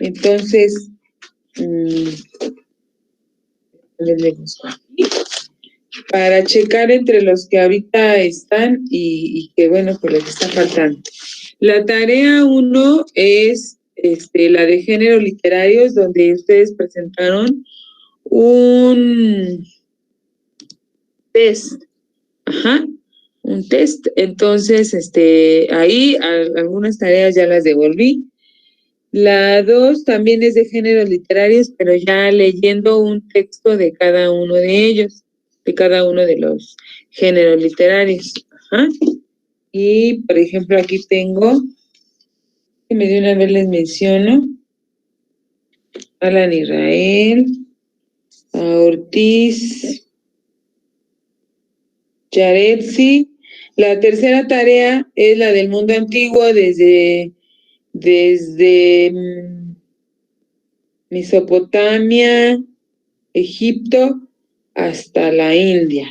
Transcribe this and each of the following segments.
Entonces, les busco aquí para checar entre los que ahorita están y que bueno, pues les está faltando. La tarea 1 es la de géneros literarios, donde ustedes presentaron un test. Ajá, un test. Entonces, ahí algunas tareas ya las devolví. La 2 también es de géneros literarios, pero ya leyendo un texto de cada uno de ellos, de cada uno de los géneros literarios. Ajá. Y, por ejemplo, aquí tengo, que de una vez les menciono, Alan Israel, a Ortiz, Yaretsi. La tercera tarea es la del mundo antiguo desde Mesopotamia, Egipto, hasta la India.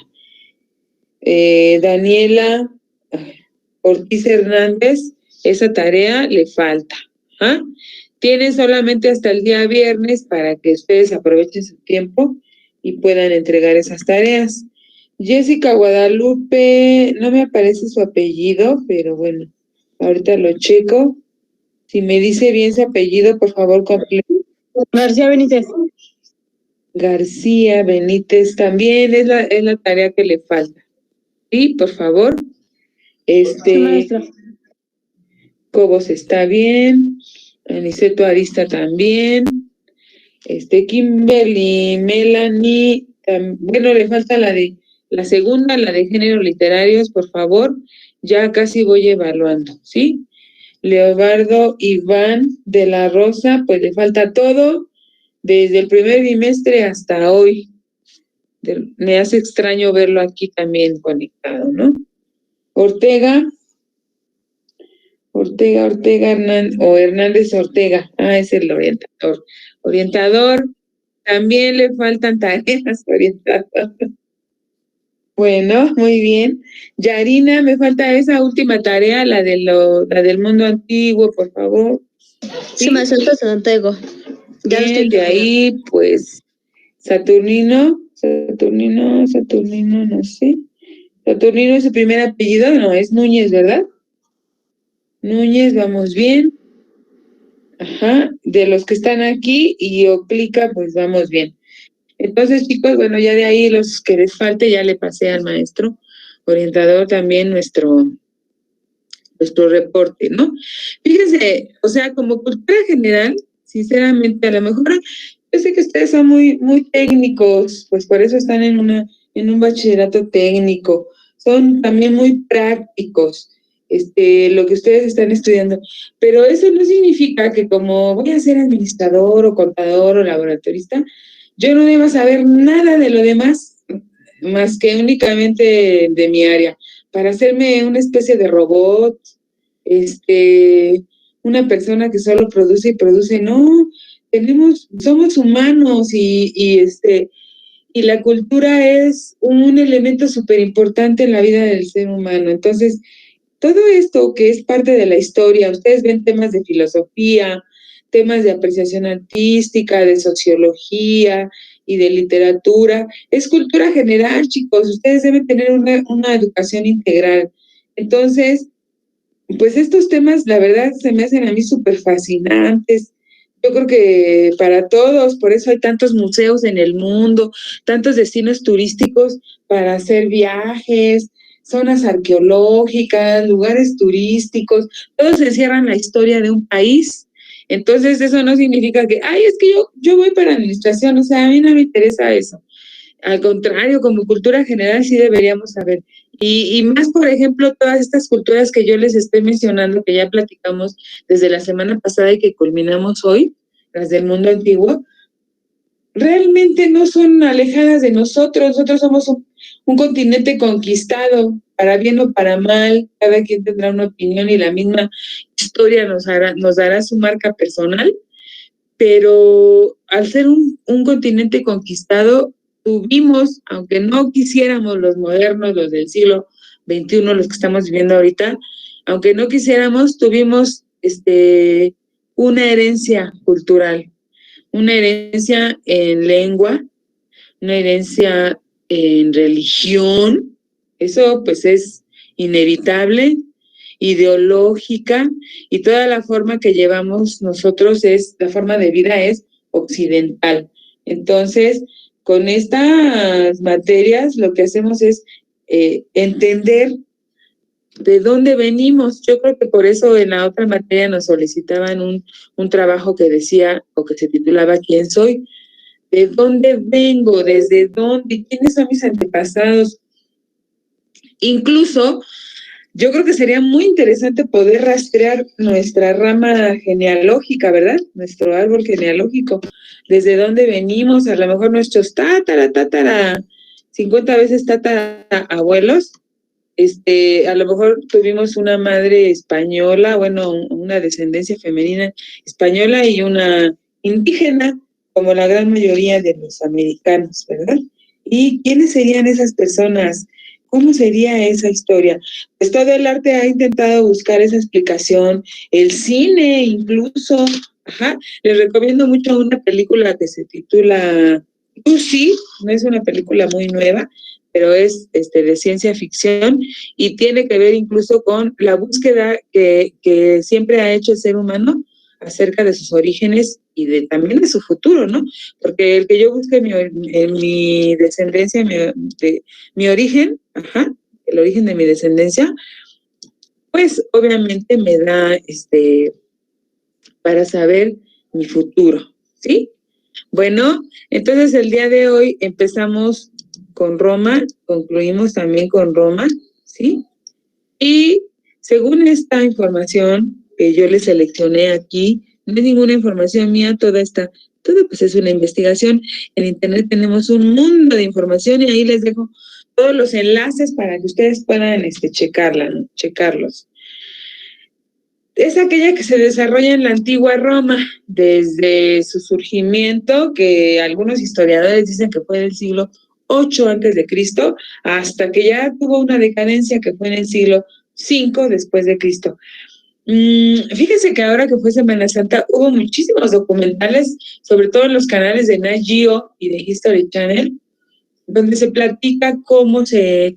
Daniela Ortiz Hernández, esa tarea le falta. ¿Ah? Tienen solamente hasta el día viernes para que ustedes aprovechen su tiempo y puedan entregar esas tareas. Jessica Guadalupe, no me aparece su apellido, pero bueno, ahorita lo checo. Si me dice bien su apellido, por favor, completo. García Benítez. García Benítez también es la tarea que le falta. Sí, por favor. Sí, maestra. Cobos está bien. Aniceto Arista también. Kimberly, Melanie, bueno, le falta la segunda, la de géneros literarios, por favor. Ya casi voy evaluando, ¿sí? Leobardo Iván de la Rosa, pues le falta todo, desde el primer bimestre hasta hoy. Me hace extraño verlo aquí también conectado, ¿no? Ortega Hernández Ortega. Ah, es el orientador. Orientador, también le faltan tareas, orientador. Bueno, muy bien. Yarina, me falta esa última tarea, la del mundo antiguo, por favor. Sí, maestra, se lo entrego. Ya bien, de ahí, pues, Saturnino, no sé. Saturnino es su primer apellido, no, es Núñez, ¿verdad? Núñez, vamos bien. Ajá, de los que están aquí y Oclica, pues vamos bien. Entonces, chicos, bueno, ya de ahí los que les falte ya le pasé al maestro orientador también nuestro reporte, ¿no? Fíjense, o sea, como cultura general, sinceramente, a lo mejor yo sé que ustedes son muy, muy técnicos, pues por eso están en un bachillerato técnico, son también muy prácticos, lo que ustedes están estudiando, pero eso no significa que como voy a ser administrador o contador o laboratorista, yo no deba saber nada de lo demás, más que únicamente de mi área, para hacerme una especie de robot, una persona que solo produce y produce, no, somos humanos y la cultura es un elemento súper importante en la vida del ser humano. Entonces, todo esto que es parte de la historia, ustedes ven temas de filosofía, temas de apreciación artística, de sociología y de literatura, es cultura general, chicos, ustedes deben tener una educación integral. Entonces, pues estos temas, la verdad, se me hacen a mí súper fascinantes. Yo creo que para todos, por eso hay tantos museos en el mundo, tantos destinos turísticos para hacer viajes, zonas arqueológicas, lugares turísticos, todos encierran la historia de un país. Entonces, eso no significa que, ay, es que yo voy para administración, o sea, a mí no me interesa eso. Al contrario, como cultura general sí deberíamos saber. Y más, por ejemplo, todas estas culturas que yo les estoy mencionando, que ya platicamos desde la semana pasada y que culminamos hoy, las del mundo antiguo, realmente no son alejadas de nosotros. Nosotros somos un continente conquistado, para bien o para mal, cada quien tendrá una opinión y la misma historia nos dará su marca personal, pero al ser un continente conquistado, tuvimos, aunque no quisiéramos los modernos, los del siglo XXI, los que estamos viviendo ahorita, aunque no quisiéramos, tuvimos una herencia cultural, una herencia en lengua, una herencia en religión. Eso pues es inevitable, ideológica, y toda la forma que llevamos nosotros la forma de vida es occidental. Entonces, con estas materias lo que hacemos es entender de dónde venimos. Yo creo que por eso en la otra materia nos solicitaban un trabajo que decía, o que se titulaba ¿Quién soy? ¿De dónde vengo? ¿Desde dónde? ¿Quiénes son mis antepasados? Incluso, yo creo que sería muy interesante poder rastrear nuestra rama genealógica, ¿verdad? Nuestro árbol genealógico. ¿Desde dónde venimos? A lo mejor nuestros 50 veces abuelos. A lo mejor tuvimos una madre española, bueno, una descendencia femenina española y una indígena, como la gran mayoría de los americanos, ¿verdad? ¿Y quiénes serían esas personas? ¿Cómo sería esa historia? Pues todo el arte ha intentado buscar esa explicación, el cine incluso. Ajá. Les recomiendo mucho una película que se titula Lucy, no es una película muy nueva, pero es de ciencia ficción y tiene que ver incluso con la búsqueda que siempre ha hecho el ser humano acerca de sus orígenes y también de su futuro, ¿no? Porque el que yo busque mi descendencia, mi origen, el origen de mi descendencia, pues obviamente me da para saber mi futuro, ¿sí? Bueno, entonces el día de hoy empezamos con Roma, concluimos también con Roma, ¿sí? Y según esta información que yo les seleccioné aquí, no es ninguna información mía, todo pues es una investigación. En internet tenemos un mundo de información y ahí les dejo todos los enlaces para que ustedes puedan checarlos. Es aquella que se desarrolla en la antigua Roma, desde su surgimiento, que algunos historiadores dicen que fue del siglo 8 antes de Cristo, hasta que ya tuvo una decadencia que fue en el siglo 5 después de Cristo. Fíjense que ahora que fue Semana Santa hubo muchísimos documentales, sobre todo en los canales de Nat Geo y de History Channel, donde se platica cómo se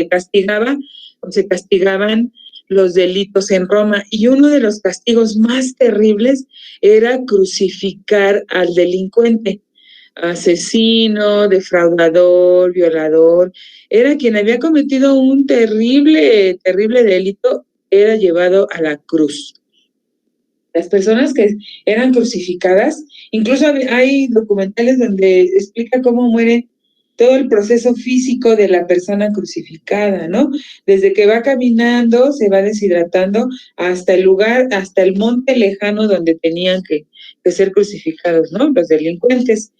castigaba o se castigaban los delitos en Roma. Y uno de los castigos más terribles era crucificar al delincuente, asesino, defraudador, violador. Era quien había cometido un terrible delito, era llevado a la cruz. Las personas que eran crucificadas, incluso hay documentales donde explica cómo muere todo el proceso físico de la persona crucificada, ¿no? Desde que va caminando, se va deshidratando, hasta el lugar, hasta el monte lejano donde tenían que ser crucificados, ¿no? Los delincuentes.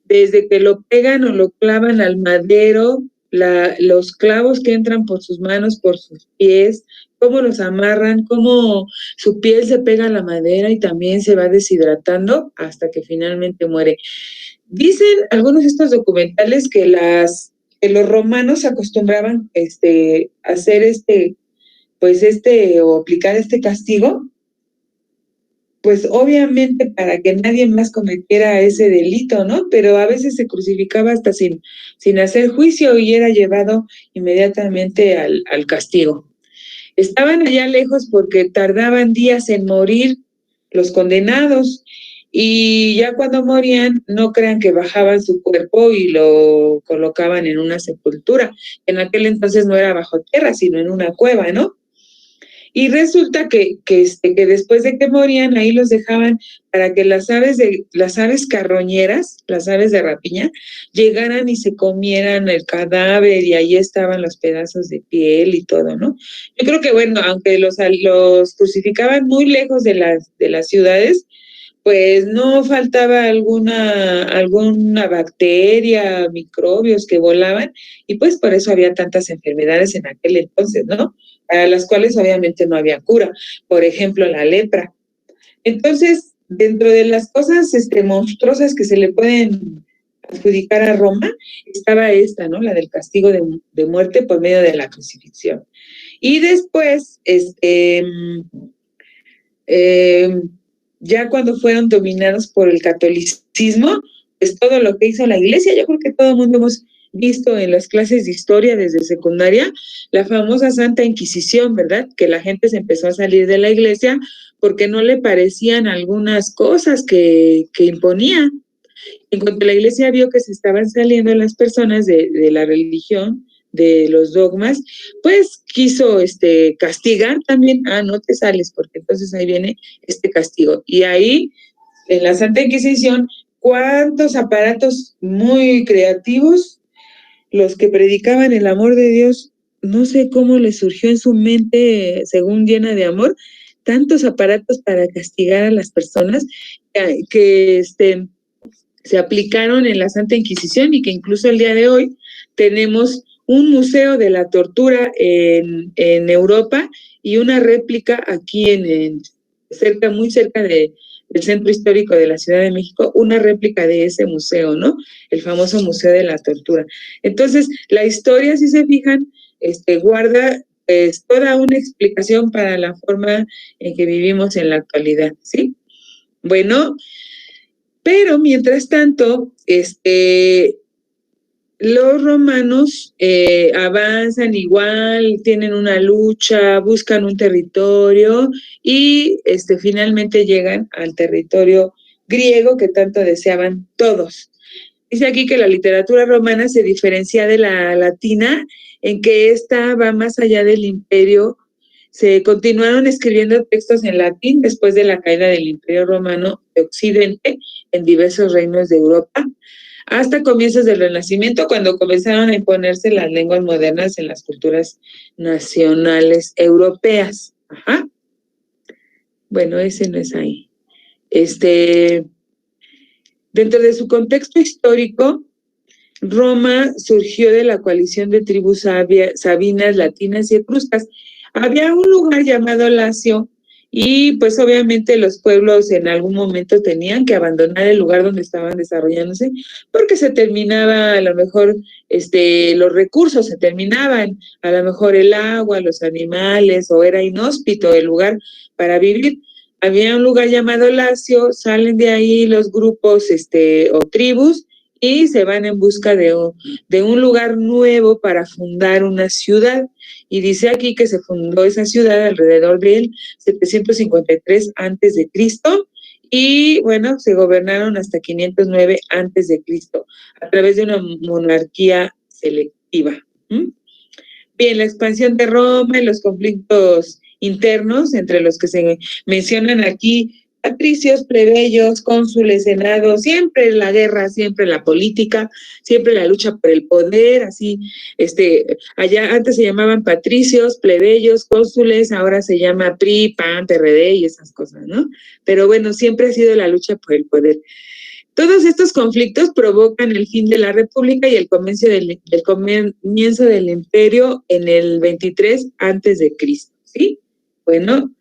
Desde que lo pegan o lo clavan al madero, los clavos que entran por sus manos, por sus pies, cómo los amarran, cómo su piel se pega a la madera y también se va deshidratando hasta que finalmente muere. Dicen algunos de estos documentales que los romanos acostumbraban hacer o aplicar este castigo, pues obviamente para que nadie más cometiera ese delito, ¿no? Pero a veces se crucificaba hasta sin hacer juicio y era llevado inmediatamente al castigo. Estaban allá lejos porque tardaban días en morir los condenados y ya cuando morían, no crean que bajaban su cuerpo y lo colocaban en una sepultura. En aquel entonces no era bajo tierra, sino en una cueva, ¿no? Y resulta que después de que morían, ahí los dejaban para que las aves carroñeras, las aves de rapiña, llegaran y se comieran el cadáver y ahí estaban los pedazos de piel y todo, ¿no? Yo creo que, bueno, aunque los crucificaban muy lejos de las ciudades, pues no faltaba alguna bacteria, microbios que volaban, y pues por eso había tantas enfermedades en aquel entonces, ¿no? Para las cuales obviamente no había cura. Por ejemplo, la lepra. Entonces, dentro de las cosas monstruosas que se le pueden adjudicar a Roma, estaba esta, ¿no? La del castigo de muerte por medio de la crucifixión. Y después, ya cuando fueron dominados por el catolicismo, pues todo lo que hizo la Iglesia, yo creo que todo el mundo hemos visto en las clases de historia desde secundaria, la famosa Santa Inquisición, ¿verdad? Que la gente se empezó a salir de la Iglesia porque no le parecían algunas cosas que imponía. En cuanto la Iglesia vio que se estaban saliendo las personas de la religión, de los dogmas, pues quiso castigar también. No te sales, porque entonces ahí viene este castigo. Y ahí, en la Santa Inquisición, cuántos aparatos muy creativos, los que predicaban el amor de Dios, no sé cómo les surgió en su mente, según llena de amor, tantos aparatos para castigar a las personas que se aplicaron en la Santa Inquisición y que incluso el día de hoy tenemos un museo de la tortura en Europa y una réplica aquí muy cerca del centro histórico de la Ciudad de México, una réplica de ese museo, ¿no? El famoso Museo de la Tortura. Entonces, la historia, si se fijan, guarda toda una explicación para la forma en que vivimos en la actualidad, ¿sí? Bueno, pero mientras tanto, los romanos avanzan igual, tienen una lucha, buscan un territorio y finalmente llegan al territorio griego que tanto deseaban todos. Dice aquí que la literatura romana se diferencia de la latina en que esta va más allá del imperio. Se continuaron escribiendo textos en latín después de la caída del Imperio Romano de Occidente en diversos reinos de Europa, hasta comienzos del Renacimiento, cuando comenzaron a imponerse las lenguas modernas en las culturas nacionales europeas. Ajá. Bueno, ese no es ahí. Dentro de su contexto histórico, Roma surgió de la coalición de tribus sabinas, latinas y etruscas. Había un lugar llamado Lacio y pues obviamente los pueblos en algún momento tenían que abandonar el lugar donde estaban desarrollándose porque se terminaba a lo mejor los recursos, se terminaban a lo mejor el agua, los animales, o era inhóspito el lugar para vivir. Había un lugar llamado Lacio, salen de ahí los grupos o tribus y se van en busca de un lugar nuevo para fundar una ciudad. Y dice aquí que se fundó esa ciudad alrededor del 753 antes de Cristo y bueno, se gobernaron hasta 509 antes de Cristo a través de una monarquía selectiva. Bien, la expansión de Roma y los conflictos internos entre los que se mencionan aquí, patricios, plebeyos, cónsules, senados, siempre la guerra, siempre la política, siempre la lucha por el poder, así, allá antes se llamaban patricios, plebeyos, cónsules, ahora se llama PRI, PAN, PRD y esas cosas, ¿no? Pero bueno, siempre ha sido la lucha por el poder. Todos estos conflictos provocan el fin de la República y el comienzo del Imperio en el 23 antes de Cristo, ¿sí? Bueno,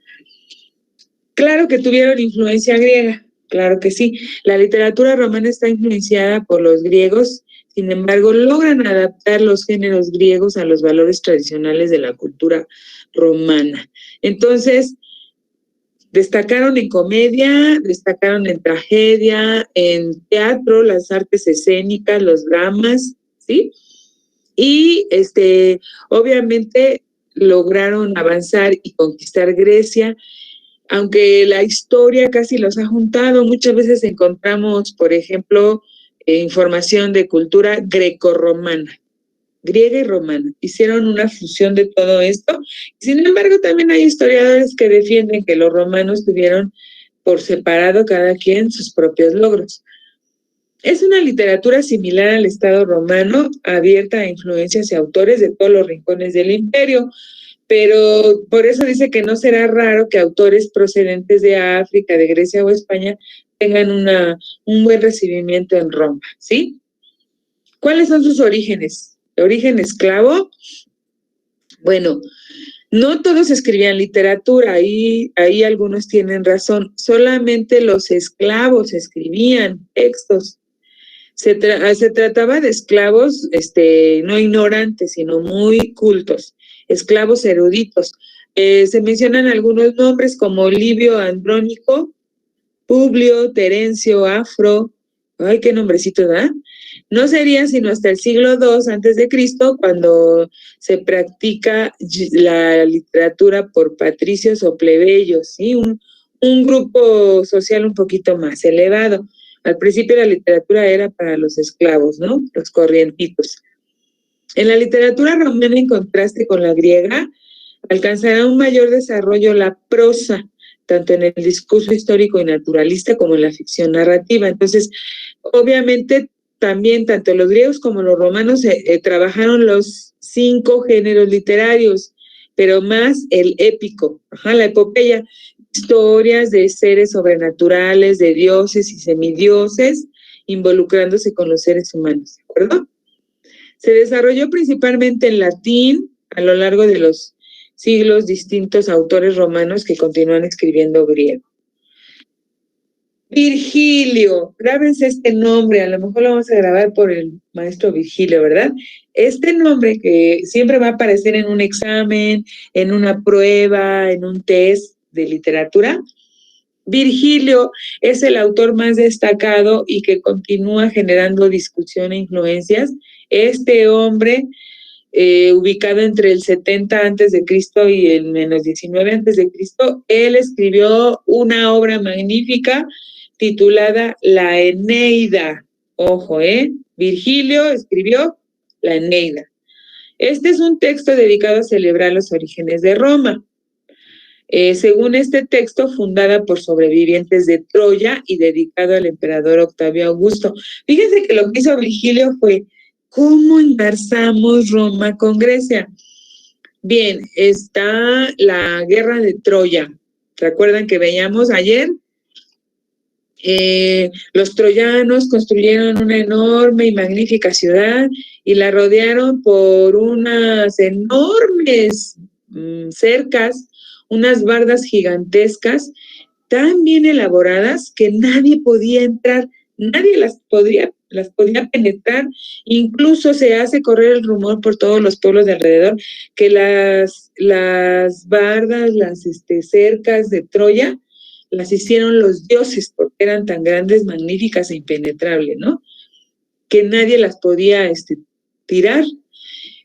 claro que tuvieron influencia griega, claro que sí. La literatura romana está influenciada por los griegos, sin embargo, logran adaptar los géneros griegos a los valores tradicionales de la cultura romana. Entonces, destacaron en comedia, destacaron en tragedia, en teatro, las artes escénicas, los dramas, ¿sí? Y obviamente lograron avanzar y conquistar Grecia, aunque la historia casi los ha juntado. Muchas veces encontramos, por ejemplo, información de cultura grecorromana, griega y romana. Hicieron una fusión de todo esto. Sin embargo, también hay historiadores que defienden que los romanos tuvieron por separado cada quien sus propios logros. Es una literatura similar al Estado romano, abierta a influencias y autores de todos los rincones del imperio, pero por eso dice que no será raro que autores procedentes de África, de Grecia o España tengan un buen recibimiento en Roma, ¿sí? ¿Cuáles son sus orígenes? ¿Origen esclavo? Bueno, no todos escribían literatura, ahí algunos tienen razón, solamente los esclavos escribían textos. Se trataba de esclavos no ignorantes, sino muy cultos, esclavos eruditos. Se mencionan algunos nombres como Livio Andrónico, Publio, Terencio, Afro, ay, qué nombrecito da. No sería sino hasta el siglo II antes de Cristo cuando se practica la literatura por patricios o plebeyos, ¿sí? Un grupo social un poquito más elevado. Al principio la literatura era para los esclavos, ¿no? Los corrientitos. En la literatura romana, en contraste con la griega, alcanzará un mayor desarrollo la prosa, tanto en el discurso histórico y naturalista como en la ficción narrativa. Entonces, obviamente, también tanto los griegos como los romanos trabajaron los 5 géneros literarios, pero más el épico, la epopeya, historias de seres sobrenaturales, de dioses y semidioses, involucrándose con los seres humanos, ¿de acuerdo? Se desarrolló principalmente en latín a lo largo de los siglos distintos autores romanos que continúan escribiendo griego. Virgilio, grábense este nombre, a lo mejor lo vamos a grabar por el maestro Virgilio, ¿verdad? Este nombre que siempre va a aparecer en un examen, en una prueba, en un test de literatura. Virgilio es el autor más destacado y que continúa generando discusión e influencias. Este hombre, ubicado entre el 70 antes de Cristo y el menos 19 antes de Cristo, él escribió una obra magnífica titulada La Eneida. Ojo, Virgilio escribió La Eneida. Este es un texto dedicado a celebrar los orígenes de Roma. Según este texto, fundada por sobrevivientes de Troya y dedicado al emperador Octavio Augusto. Fíjense que lo que hizo Virgilio fue, ¿cómo engarzamos Roma con Grecia? Bien, está la guerra de Troya. ¿Recuerdan que veíamos ayer? Los troyanos construyeron una enorme y magnífica ciudad y la rodearon por unas enormes cercas, unas bardas gigantescas, tan bien elaboradas que nadie podía entrar, nadie las podía penetrar. Incluso se hace correr el rumor por todos los pueblos de alrededor que las bardas, las cercas de Troya, las hicieron los dioses porque eran tan grandes, magníficas e impenetrables, ¿no? Que nadie las podía tirar.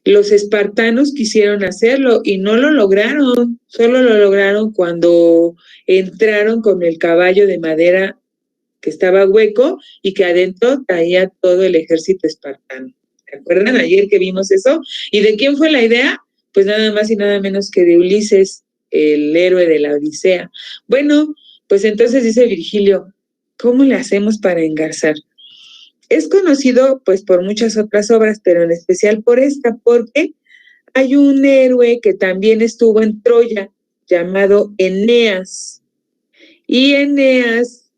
Los espartanos quisieron hacerlo y no lo lograron, solo lo lograron cuando entraron con el caballo de madera que estaba hueco y que adentro traía todo el ejército espartano. ¿Se acuerdan ayer que vimos eso? ¿Y de quién fue la idea? Pues nada más y nada menos que de Ulises, el héroe de la Odisea. Bueno, pues entonces dice Virgilio, ¿cómo le hacemos para engarzar? Es conocido pues por muchas otras obras, pero en especial por esta, porque hay un héroe que también estuvo en Troya, llamado Eneas. Y Eneas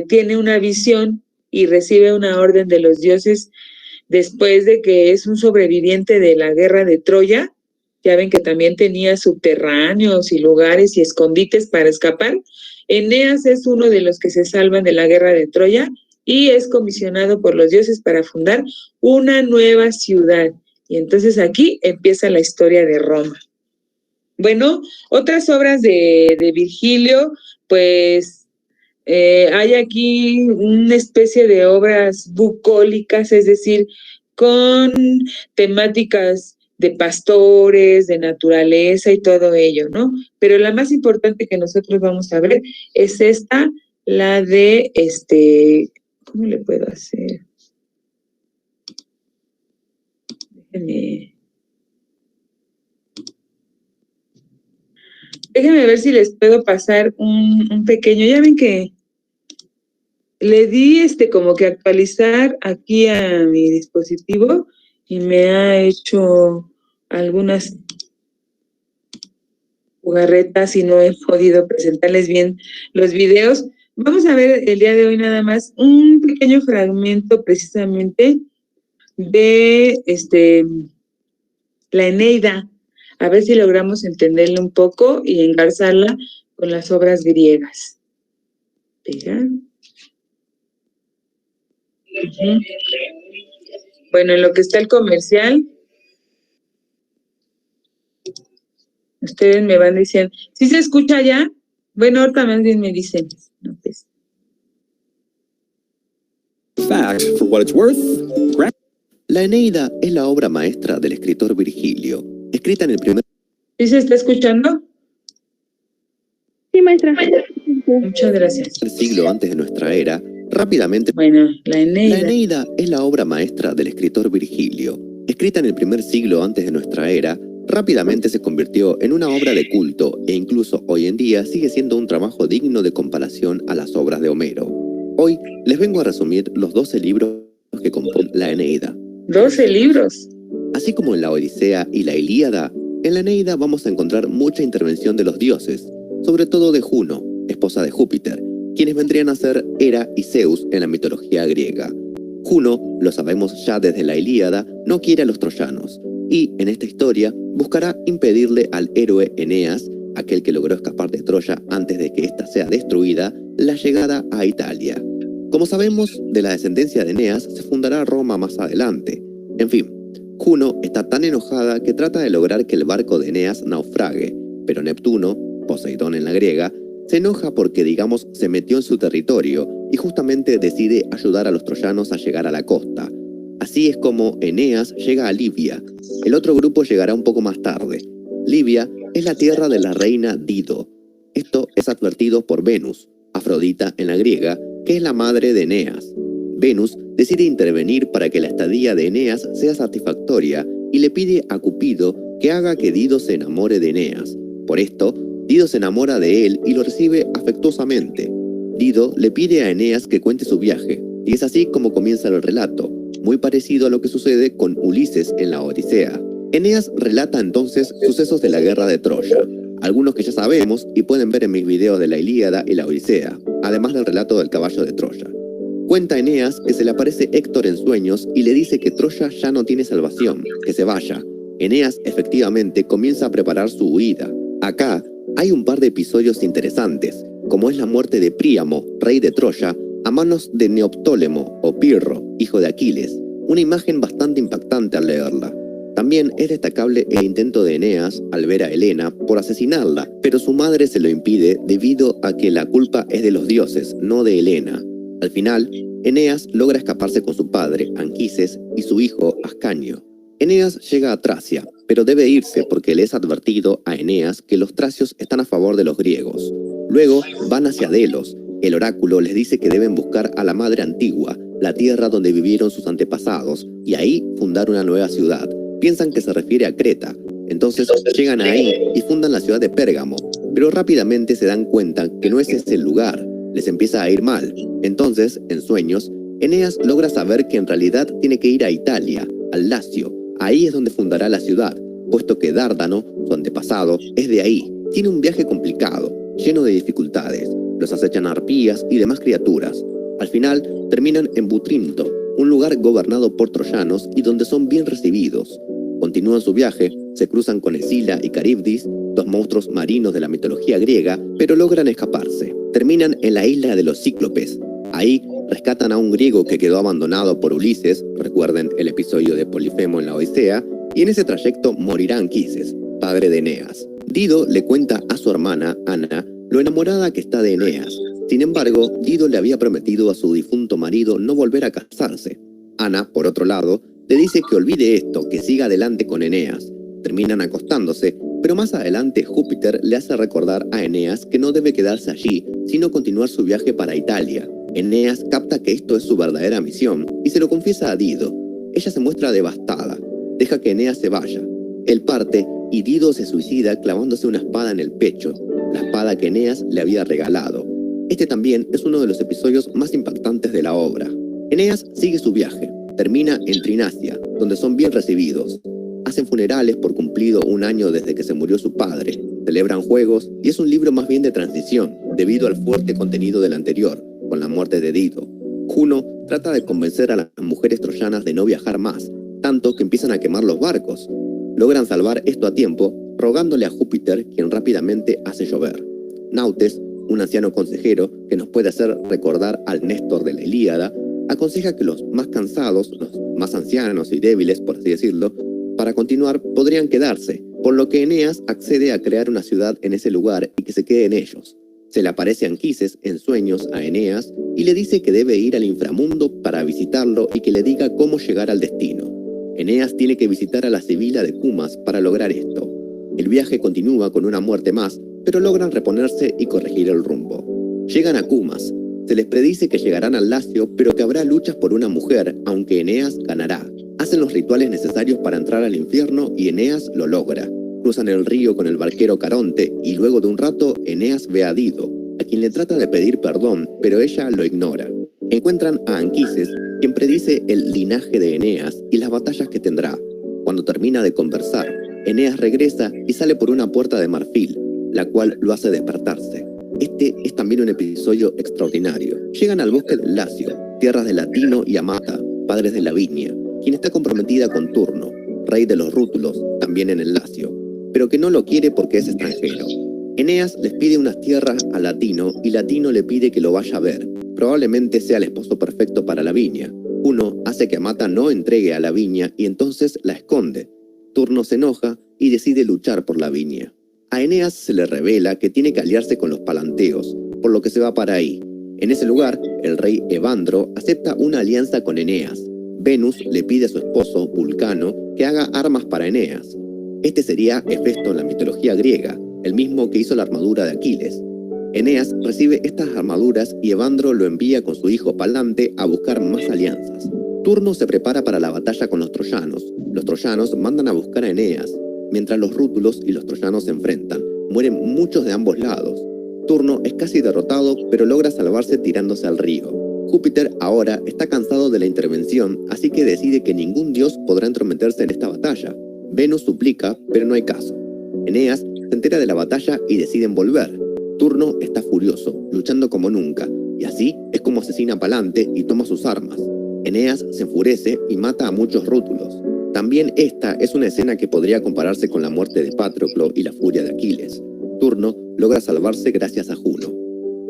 tiene una visión y recibe una orden de los dioses después de que es un sobreviviente de la guerra de Troya. Ya ven que también tenía subterráneos y lugares y escondites para escapar. Eneas es uno de los que se salvan de la guerra de Troya y es comisionado por los dioses para fundar una nueva ciudad. Y entonces aquí empieza la historia de Roma. Bueno, otras obras de Virgilio, pues hay aquí una especie de obras bucólicas, es decir, con temáticas de pastores, de naturaleza y todo ello, ¿no? Pero la más importante que nosotros vamos a ver es esta, la de ¿cómo le puedo hacer? Déjenme ver si les puedo pasar un pequeño, ya ven que le di como que actualizar aquí a mi dispositivo y me ha hecho algunas jugarretas y no he podido presentarles bien los videos. Vamos a ver el día de hoy nada más un pequeño fragmento precisamente de la Eneida, a ver si logramos entenderla un poco y engarzarla con las obras griegas. ¿Pegar? Uh-huh. Bueno, en lo que está el comercial, ustedes me van diciendo, ¿sí se escucha ya? Bueno, ahorita más bien me dicen. No, pues. fact, for what it's worth, La Eneida es la obra maestra del escritor Virgilio, escrita en el primer ¿Sí se está escuchando? Sí, maestra. Muchas gracias. siglo antes de nuestra era. Rápidamente, Bueno, la la Eneida. Eneida es la obra maestra del escritor Virgilio, escrita en el primer siglo antes de nuestra era. Rápidamente se convirtió en una obra de culto e incluso hoy en día sigue siendo un trabajo digno de comparación a las obras de Homero. Hoy les vengo a resumir los 12 libros que componen la Eneida. 12 libros. Así como en la Odisea y la Ilíada, en la Eneida vamos a encontrar mucha intervención de los dioses, sobre todo de Juno, esposa de Júpiter, quienes vendrían a ser Hera y Zeus en la mitología griega. Juno, lo sabemos ya desde la Ilíada, no quiere a los troyanos, y en esta historia buscará impedirle al héroe Eneas, aquel que logró escapar de Troya antes de que ésta sea destruida, la llegada a Italia. Como sabemos, de la descendencia de Eneas se fundará Roma más adelante. En fin, Juno está tan enojada que trata de lograr que el barco de Eneas naufrague, pero Neptuno, Poseidón en la griega, se enoja porque, digamos, se metió en su territorio y justamente decide ayudar a los troyanos a llegar a la costa. Así es como Eneas llega a Libia. El otro grupo llegará un poco más tarde. Libia es la tierra de la reina Dido. Esto es advertido por Venus, Afrodita en la griega, que es la madre de Eneas. Venus decide intervenir para que la estadía de Eneas sea satisfactoria y le pide a Cupido que haga que Dido se enamore de Eneas. Por esto, Dido se enamora de él y lo recibe afectuosamente. Dido le pide a Eneas que cuente su viaje, y es así como comienza el relato, muy parecido a lo que sucede con Ulises en la Odisea. Eneas relata entonces sucesos de la guerra de Troya, algunos que ya sabemos y pueden ver en mis videos de la Ilíada y la Odisea, además del relato del caballo de Troya. Cuenta Eneas que se le aparece Héctor en sueños y le dice que Troya ya no tiene salvación, que se vaya. Eneas efectivamente comienza a preparar su huida. Acá hay un par de episodios interesantes, como es la muerte de Príamo, rey de Troya, a manos de Neoptólemo o Pirro, hijo de Aquiles, una imagen bastante impactante al leerla. También es destacable el intento de Eneas al ver a Helena por asesinarla, pero su madre se lo impide debido a que la culpa es de los dioses, no de Helena. Al final, Eneas logra escaparse con su padre, Anquises, y su hijo, Ascanio. Eneas llega a Tracia, pero debe irse porque le es advertido a Eneas que los tracios están a favor de los griegos. Luego van hacia Delos. El oráculo les dice que deben buscar a la madre antigua, la tierra donde vivieron sus antepasados, y ahí fundar una nueva ciudad. Piensan que se refiere a Creta. Entonces llegan ahí y fundan la ciudad de Pérgamo, pero rápidamente se dan cuenta que no es ese el lugar. Les empieza a ir mal. Entonces, en sueños, Eneas logra saber que en realidad tiene que ir a Italia, al Lacio. Ahí es donde fundará la ciudad, puesto que Dárdano, su antepasado, es de ahí. Tiene un viaje complicado, lleno de dificultades. Los acechan arpías y demás criaturas. Al final, terminan en Butrinto, un lugar gobernado por troyanos y donde son bien recibidos. Continúan su viaje, se cruzan con Escila y Caribdis, dos monstruos marinos de la mitología griega, pero logran escaparse. Terminan en la isla de los Cíclopes. Ahí rescatan a un griego que quedó abandonado por Ulises, recuerden el episodio de Polifemo en la Odisea, y en ese trayecto morirá Anquises, padre de Eneas. Dido le cuenta a su hermana, Ana, lo enamorada que está de Eneas. Sin embargo, Dido le había prometido a su difunto marido no volver a casarse. Ana, por otro lado, le dice que olvide esto, que siga adelante con Eneas. Terminan acostándose, pero más adelante Júpiter le hace recordar a Eneas que no debe quedarse allí, sino continuar su viaje para Italia. Eneas capta que esto es su verdadera misión y se lo confiesa a Dido. Ella se muestra devastada, deja que Eneas se vaya. Él parte y Dido se suicida clavándose una espada en el pecho, la espada que Eneas le había regalado. Este también es uno de los episodios más impactantes de la obra. Eneas sigue su viaje, termina en Trinacia, donde son bien recibidos. Hacen funerales por cumplido un año desde que se murió su padre, celebran juegos y es un libro más bien de transición, debido al fuerte contenido del anterior, con la muerte de Dido. Juno trata de convencer a las mujeres troyanas de no viajar más, tanto que empiezan a quemar los barcos. Logran salvar esto a tiempo, rogándole a Júpiter, quien rápidamente hace llover. Nautes, un anciano consejero que nos puede hacer recordar al Néstor de la Ilíada, aconseja que los más cansados, los más ancianos y débiles, por así decirlo, para continuar podrían quedarse, por lo que Eneas accede a crear una ciudad en ese lugar y que se queden ellos. Se le aparece Anquises en sueños a Eneas y le dice que debe ir al inframundo para visitarlo y que le diga cómo llegar al destino. Eneas tiene que visitar a la Sibila de Cumas para lograr esto. El viaje continúa con una muerte más, pero logran reponerse y corregir el rumbo. Llegan a Cumas. Se les predice que llegarán al Lacio, pero que habrá luchas por una mujer, aunque Eneas ganará. Hacen los rituales necesarios para entrar al infierno y Eneas lo logra. Cruzan el río con el barquero Caronte y luego de un rato Eneas ve a Dido, a quien le trata de pedir perdón, pero ella lo ignora. Encuentran a Anquises, quien predice el linaje de Eneas y las batallas que tendrá. Cuando termina de conversar, Eneas regresa y sale por una puerta de marfil, la cual lo hace despertarse. Este es también un episodio extraordinario. Llegan al bosque del Lacio, tierras de Latino y Amata, padres de Lavinia, quien está comprometida con Turno, rey de los Rútulos, también en el Lacio, pero que no lo quiere porque es extranjero. Eneas les pide unas tierras a Latino y Latino le pide que lo vaya a ver. Probablemente sea el esposo perfecto para Lavinia. Uno hace que Amata no entregue a Lavinia y entonces la esconde. Turno se enoja y decide luchar por Lavinia. A Eneas se le revela que tiene que aliarse con los palanteos, por lo que se va para ahí. En ese lugar, el rey Evandro acepta una alianza con Eneas. Venus le pide a su esposo, Vulcano, que haga armas para Eneas. Este sería Hefesto en la mitología griega, el mismo que hizo la armadura de Aquiles. Eneas recibe estas armaduras y Evandro lo envía con su hijo Palante a buscar más alianzas. Turno se prepara para la batalla con los troyanos. Los troyanos mandan a buscar a Eneas. Mientras los rútulos y los troyanos se enfrentan, mueren muchos de ambos lados. Turno es casi derrotado, pero logra salvarse tirándose al río. Júpiter ahora está cansado de la intervención, así que decide que ningún dios podrá entrometerse en esta batalla. Venus suplica, pero no hay caso. Eneas se entera de la batalla y deciden volver. Turno está furioso, luchando como nunca, y así es como asesina a Palante y toma sus armas. Eneas se enfurece y mata a muchos rútulos. También esta es una escena que podría compararse con la muerte de Patroclo y la furia de Aquiles. Turno logra salvarse gracias a Juno.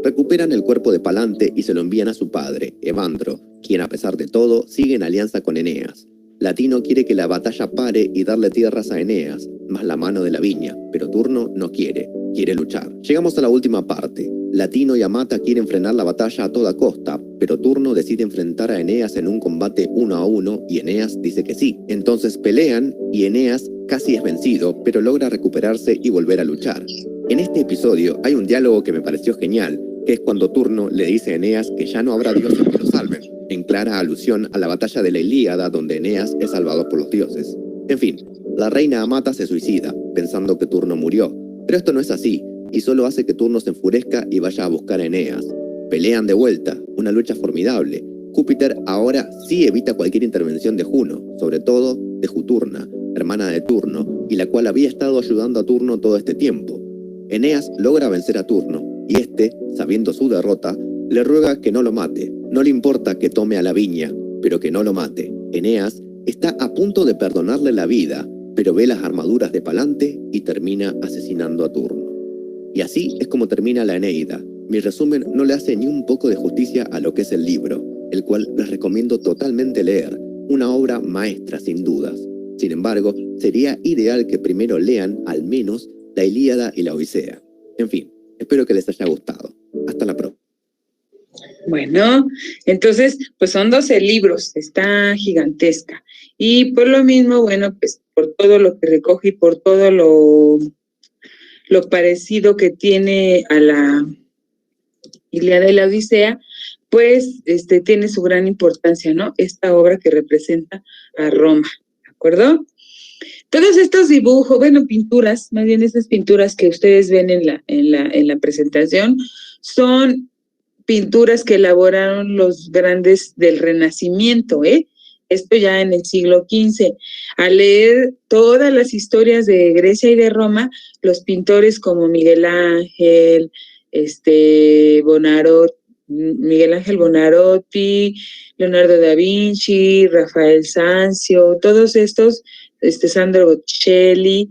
Recuperan el cuerpo de Palante y se lo envían a su padre, Evandro, quien a pesar de todo sigue en alianza con Eneas. Latino quiere que la batalla pare y darle tierras a Eneas, más la mano de Lavinia, pero Turno no quiere luchar. Llegamos a la última parte. Latino y Amata quieren frenar la batalla a toda costa, pero Turno decide enfrentar a Eneas en un combate 1 a 1 y Eneas dice que sí. Entonces pelean y Eneas casi es vencido, pero logra recuperarse y volver a luchar. En este episodio hay un diálogo que me pareció genial, que es cuando Turno le dice a Eneas que ya no habrá dioses que lo salven, en clara alusión a la batalla de la Ilíada donde Eneas es salvado por los dioses. En fin, la reina Amata se suicida, pensando que Turno murió, pero esto no es así, y solo hace que Turno se enfurezca y vaya a buscar a Eneas. Pelean de vuelta, una lucha formidable. Júpiter ahora sí evita cualquier intervención de Juno, sobre todo de Juturna, hermana de Turno, y la cual había estado ayudando a Turno todo este tiempo. Eneas logra vencer a Turno, y este, sabiendo su derrota, le ruega que no lo mate. No le importa que tome a Lavinia, pero que no lo mate. Eneas está a punto de perdonarle la vida, pero ve las armaduras de Palante y termina asesinando a Turno. Y así es como termina la Eneida. Mi resumen no le hace ni un poco de justicia a lo que es el libro, el cual les recomiendo totalmente leer, una obra maestra sin dudas. Sin embargo, sería ideal que primero lean, al menos, la Ilíada y la Odisea. En fin, espero que les haya gustado. Hasta la próxima. Bueno, entonces, pues son 12 libros, está gigantesca. Y por lo mismo, bueno, pues por todo lo que recoge y por todo lo parecido que tiene a la Ilíada y la Odisea, pues tiene su gran importancia, ¿no? Esta obra que representa a Roma, ¿de acuerdo? Todos estos dibujos, bueno, pinturas, más bien estas pinturas que ustedes ven en la presentación, son pinturas que elaboraron los grandes del Renacimiento, esto ya en el siglo XV. Al leer todas las historias de Grecia y de Roma, los pintores como Miguel Ángel Bonarotti, Leonardo da Vinci, Rafael Sanzio, todos estos, Sandro Botticelli,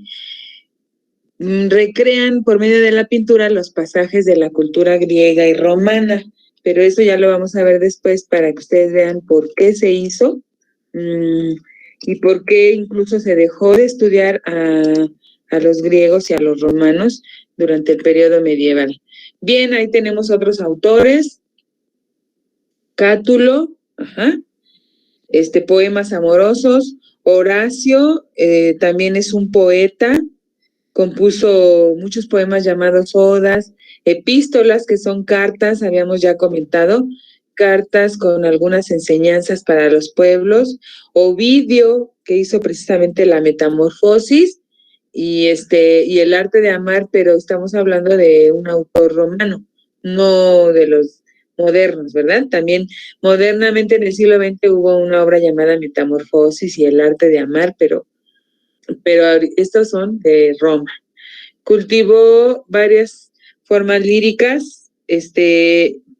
recrean por medio de la pintura los pasajes de la cultura griega y romana, pero eso ya lo vamos a ver después para que ustedes vean por qué se hizo y por qué incluso se dejó de estudiar a los griegos y a los romanos durante el periodo medieval. Bien, ahí tenemos otros autores. Cátulo, poemas amorosos. Horacio también es un poeta, compuso muchos poemas llamados odas, epístolas, que son cartas, habíamos ya comentado, cartas con algunas enseñanzas para los pueblos. Ovidio, que hizo precisamente la Metamorfosis, y el arte de amar, pero estamos hablando de un autor romano, no de los modernos, ¿verdad? También modernamente en el siglo XX hubo una obra llamada Metamorfosis y el arte de amar, pero estos son de Roma. Cultivó varias formas líricas,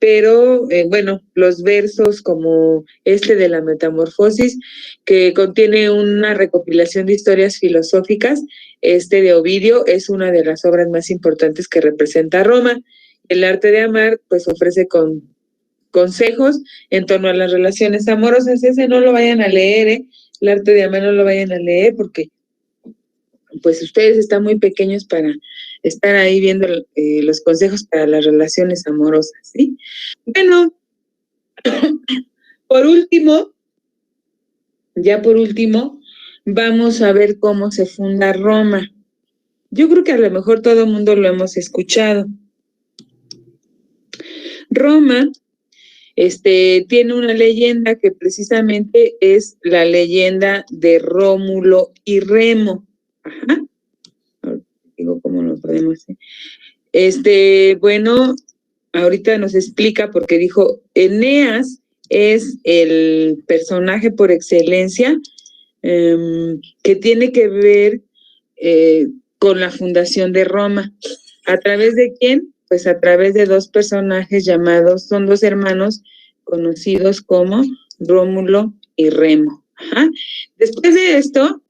pero bueno, los versos como de la Metamorfosis, que contiene una recopilación de historias filosóficas, de Ovidio, es una de las obras más importantes que representa a Roma. El arte de amar, pues ofrece consejos en torno a las relaciones amorosas. Ese no lo vayan a leer, el arte de amar no lo vayan a leer porque pues ustedes están muy pequeños para estar ahí viendo los consejos para las relaciones amorosas, ¿sí? Bueno, por último, vamos a ver cómo se funda Roma. Yo creo que a lo mejor todo el mundo lo hemos escuchado. Roma tiene una leyenda que precisamente es la leyenda de Rómulo y Remo. Ajá. Digo, ¿cómo lo podemos hacer? Bueno, ahorita nos explica porque dijo, Eneas es el personaje por excelencia que tiene que ver con la fundación de Roma. ¿A través de quién? Pues a través de dos personajes son dos hermanos conocidos como Rómulo y Remo. Ajá. Después de esto,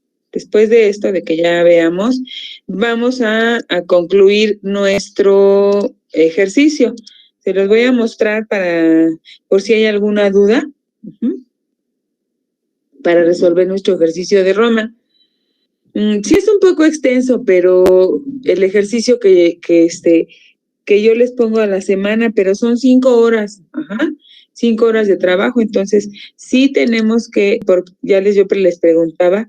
de que ya veamos, vamos a concluir nuestro ejercicio. Se los voy a mostrar por si hay alguna duda, para resolver nuestro ejercicio de Roma. Sí es un poco extenso, pero el ejercicio que yo les pongo a la semana, pero son 5 horas, 5 horas de trabajo, entonces sí tenemos que, yo les preguntaba,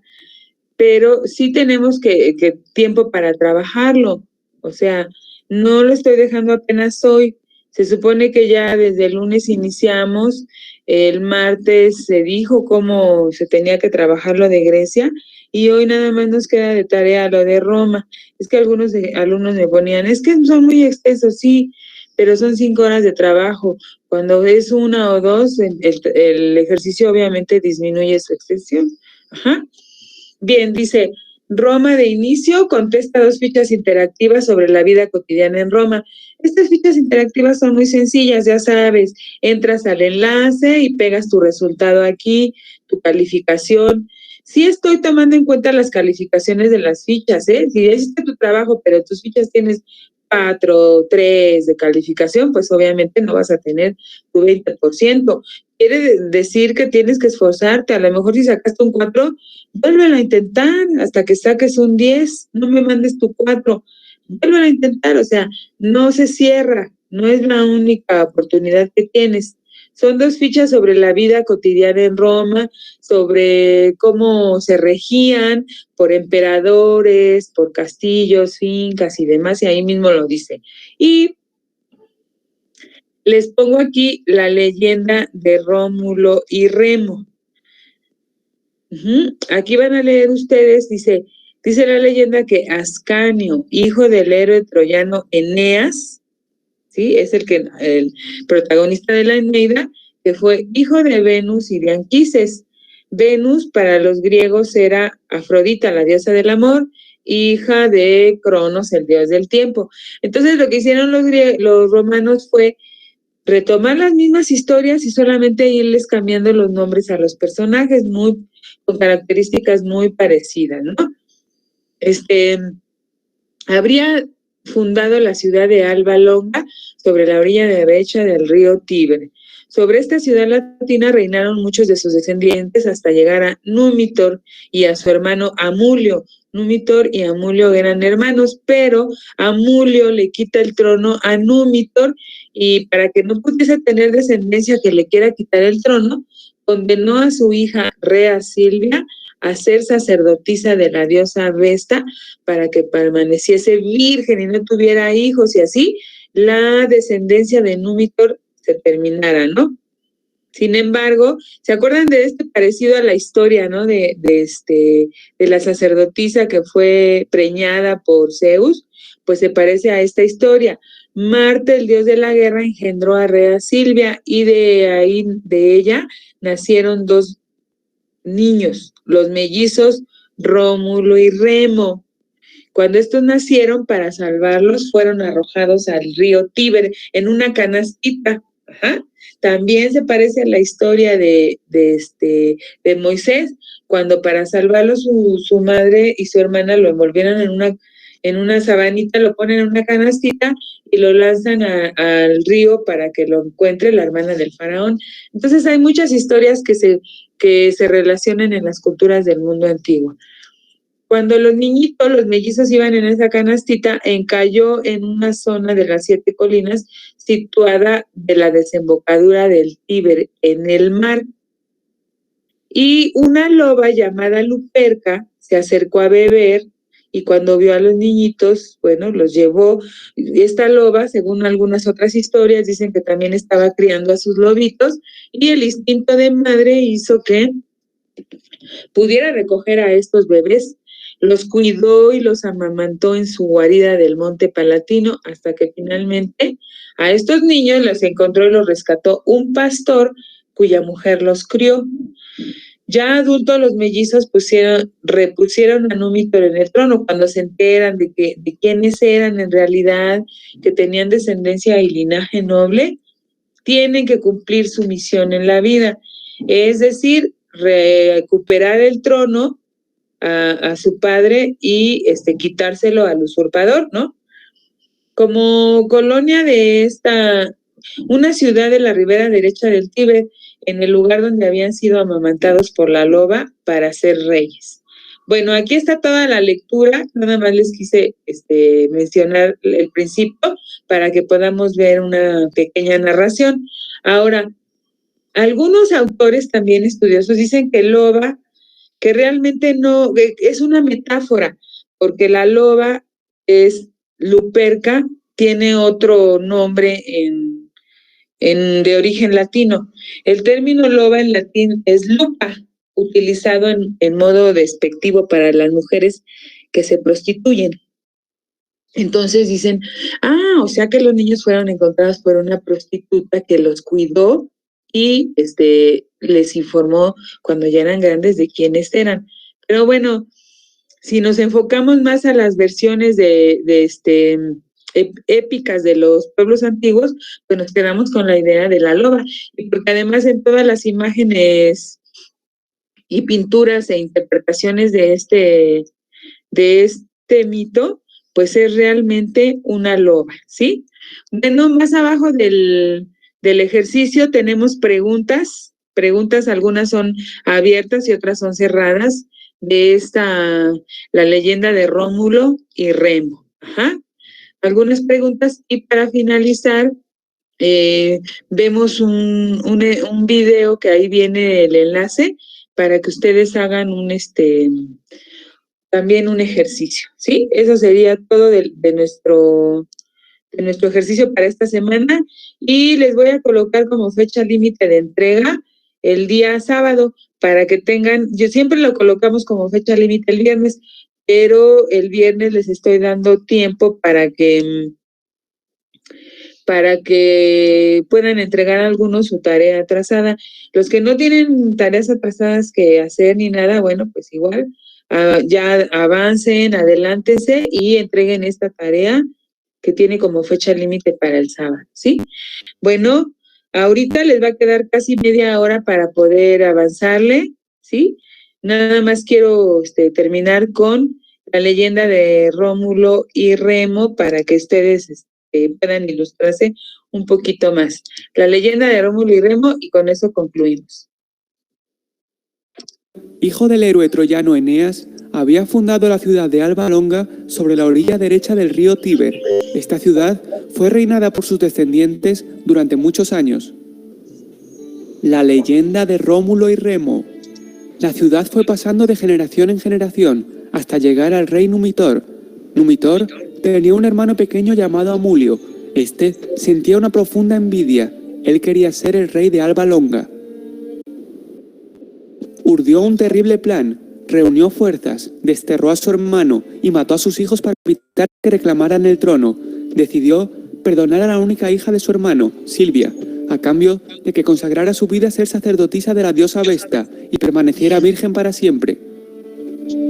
pero sí tenemos que tiempo para trabajarlo, o sea, no lo estoy dejando apenas hoy, se supone que ya desde el lunes iniciamos, el martes se dijo cómo se tenía que trabajar lo de Grecia, y hoy nada más nos queda de tarea lo de Roma. Es que algunos alumnos me ponían, es que son muy extensos, sí, pero son 5 horas de trabajo. Cuando es 1 o 2, el ejercicio obviamente disminuye su extensión. Ajá. Bien, dice, Roma de inicio contesta 2 fichas interactivas sobre la vida cotidiana en Roma. Estas fichas interactivas son muy sencillas, ya sabes, entras al enlace y pegas tu resultado aquí, tu calificación. Sí estoy tomando en cuenta las calificaciones de las fichas, Si ya hiciste tu trabajo, pero tus fichas tienes 4, 3 de calificación, pues obviamente no vas a tener tu 20%. Quiere decir que tienes que esforzarte, a lo mejor si sacaste un 4, vuélvelo a intentar hasta que saques un 10, no me mandes tu 4, vuélvelo a intentar, o sea, no se cierra, no es la única oportunidad que tienes. Son 2 fichas sobre la vida cotidiana en Roma, sobre cómo se regían por emperadores, por castillos, fincas y demás, y ahí mismo lo dice. Y les pongo aquí la leyenda de Rómulo y Remo. Aquí van a leer ustedes, dice la leyenda que Ascanio, hijo del héroe troyano Eneas, ¿sí? Es el protagonista de la Eneida, que fue hijo de Venus y de Anquises. Venus para los griegos era Afrodita, la diosa del amor, hija de Cronos, el dios del tiempo. Entonces lo que hicieron los romanos fue retomar las mismas historias y solamente irles cambiando los nombres a los personajes, con características muy parecidas, ¿no? Habría fundado la ciudad de Alba Longa sobre la orilla derecha del río Tíber. Sobre esta ciudad latina reinaron muchos de sus descendientes hasta llegar a Númitor y a su hermano Amulio. Númitor y Amulio eran hermanos, pero Amulio le quita el trono a Númitor y para que no pudiese tener descendencia que le quiera quitar el trono, condenó a su hija Rea Silvia a ser sacerdotisa de la diosa Vesta para que permaneciese virgen y no tuviera hijos, y así la descendencia de Númitor se terminara, ¿no? Sin embargo, ¿se acuerdan de este parecido a la historia, ¿no? De la sacerdotisa que fue preñada por Zeus? Pues se parece a esta historia. Marte, el dios de la guerra, engendró a Rea Silvia y de ella nacieron dos niños, los mellizos Rómulo y Remo. Cuando estos nacieron, para salvarlos, fueron arrojados al río Tíber en una canastita. Ajá. También se parece a la historia de Moisés, cuando para salvarlo su madre y su hermana lo envolvieron en una sabanita, lo ponen en una canastita y lo lanzan al río para que lo encuentre la hermana del faraón. Entonces hay muchas historias que se relacionan en las culturas del mundo antiguo. Cuando los niñitos, los mellizos, iban en esa canastita, encalló en una zona de las 7 colinas situada de la desembocadura del Tíber en el mar. Y una loba llamada Luperca se acercó a beber y cuando vio a los niñitos, bueno, los llevó. Esta loba, según algunas otras historias, dicen que también estaba criando a sus lobitos y el instinto de madre hizo que pudiera recoger a estos bebés. Los cuidó y los amamantó en su guarida del Monte Palatino hasta que finalmente a estos niños los encontró y los rescató un pastor cuya mujer los crió. Ya adultos, los mellizos repusieron a Númitor en el trono. Cuando se enteran de quiénes eran en realidad, que tenían descendencia y linaje noble, tienen que cumplir su misión en la vida, es decir, recuperar el trono a su padre y quitárselo al usurpador, ¿no? Como colonia de una ciudad de la ribera derecha del Tíber, en el lugar donde habían sido amamantados por la loba para ser reyes. Bueno, aquí está toda la lectura, nada más les quise mencionar el principio para que podamos ver una pequeña narración. Ahora, algunos autores también estudiosos dicen que loba, que realmente no, es una metáfora, porque la loba es Luperca, tiene otro nombre de origen latino. El término loba en latín es lupa, utilizado en modo despectivo para las mujeres que se prostituyen. Entonces dicen, o sea que los niños fueron encontrados por una prostituta que los cuidó y les informó cuando ya eran grandes de quiénes eran. Pero bueno, si nos enfocamos más a las versiones épicas de los pueblos antiguos, pues nos quedamos con la idea de la loba. Y porque además en todas las imágenes y pinturas e interpretaciones de este mito, pues es realmente una loba, ¿sí? Bueno, más abajo del ejercicio tenemos preguntas, algunas son abiertas y otras son cerradas, de la leyenda de Rómulo y Remo. Ajá. Algunas preguntas y para finalizar, vemos un video que ahí viene el enlace para que ustedes hagan también un ejercicio, ¿sí? Eso sería todo de nuestro ejercicio para esta semana y les voy a colocar como fecha límite de entrega el día sábado para que yo siempre lo colocamos como fecha límite el viernes, pero el viernes les estoy dando tiempo para que puedan entregar algunos su tarea atrasada. Los que no tienen tareas atrasadas que hacer ni nada, bueno, pues igual ya avancen, adelántense y entreguen esta tarea que tiene como fecha límite para el sábado, ¿sí? Bueno, ahorita les va a quedar casi media hora para poder avanzarle, ¿sí? Nada más quiero terminar con la leyenda de Rómulo y Remo para que ustedes puedan ilustrarse un poquito más. La leyenda de Rómulo y Remo, y con eso concluimos. Hijo del héroe troyano Eneas, había fundado la ciudad de Alba Longa sobre la orilla derecha del río Tíber. Esta ciudad fue reinada por sus descendientes durante muchos años. La leyenda de Rómulo y Remo. La ciudad fue pasando de generación en generación hasta llegar al rey Numitor. Numitor tenía un hermano pequeño llamado Amulio. Este sentía una profunda envidia. Él quería ser el rey de Alba Longa. Urdió un terrible plan, reunió fuerzas, desterró a su hermano y mató a sus hijos para evitar que reclamaran el trono. Decidió perdonar a la única hija de su hermano, Silvia, a cambio de que consagrara su vida a ser sacerdotisa de la diosa Vesta y permaneciera virgen para siempre.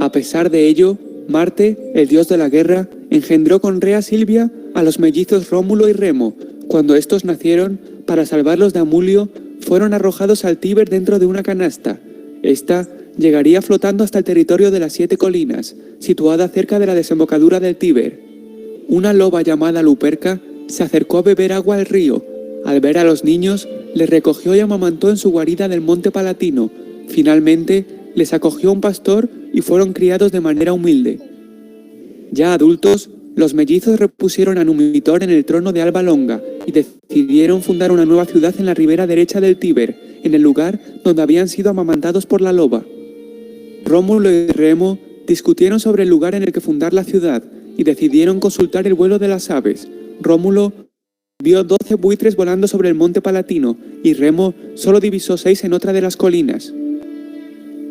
A pesar de ello, Marte, el dios de la guerra, engendró con Rea Silvia a los mellizos Rómulo y Remo. Cuando estos nacieron, para salvarlos de Amulio, fueron arrojados al Tíber dentro de una canasta. Esta llegaría flotando hasta el territorio de las 7 colinas, situada cerca de la desembocadura del Tíber. Una loba llamada Luperca se acercó a beber agua al río. Al ver a los niños, les recogió y amamantó en su guarida del Monte Palatino. Finalmente, les acogió un pastor y fueron criados de manera humilde. Ya adultos, los mellizos repusieron a Numitor en el trono de Alba Longa y decidieron fundar una nueva ciudad en la ribera derecha del Tíber, en el lugar donde habían sido amamantados por la loba. Rómulo y Remo discutieron sobre el lugar en el que fundar la ciudad y decidieron consultar el vuelo de las aves. Rómulo vio 12 buitres volando sobre el monte Palatino y Remo solo divisó 6 en otra de las colinas.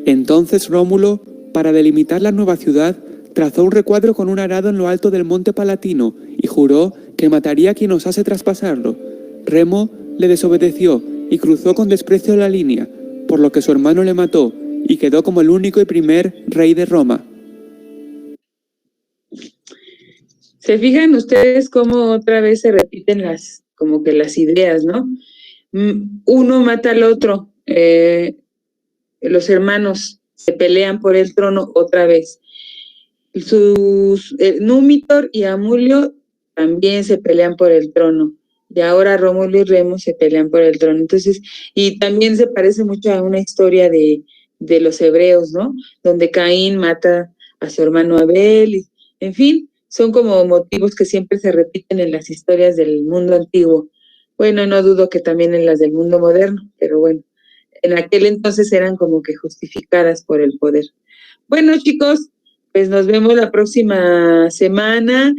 Entonces Rómulo, para delimitar la nueva ciudad, trazó un recuadro con un arado en lo alto del monte Palatino y juró que mataría a quien osase traspasarlo. Remo le desobedeció y cruzó con desprecio la línea, por lo que su hermano le mató y quedó como el único y primer rey de Roma. ¿Se fijan ustedes cómo otra vez se repiten como que las ideas, ¿no? Uno mata al otro, los hermanos se pelean por el trono otra vez. Numitor y Amulio también se pelean por el trono. Y ahora Rómulo y Remo se pelean por el trono. Entonces, y también se parece mucho a una historia de los hebreos, ¿no? Donde Caín mata a su hermano Abel. En fin, son como motivos que siempre se repiten en las historias del mundo antiguo. Bueno, no dudo que también en las del mundo moderno, pero bueno, en aquel entonces eran como que justificadas por el poder. Bueno, chicos, pues nos vemos la próxima semana.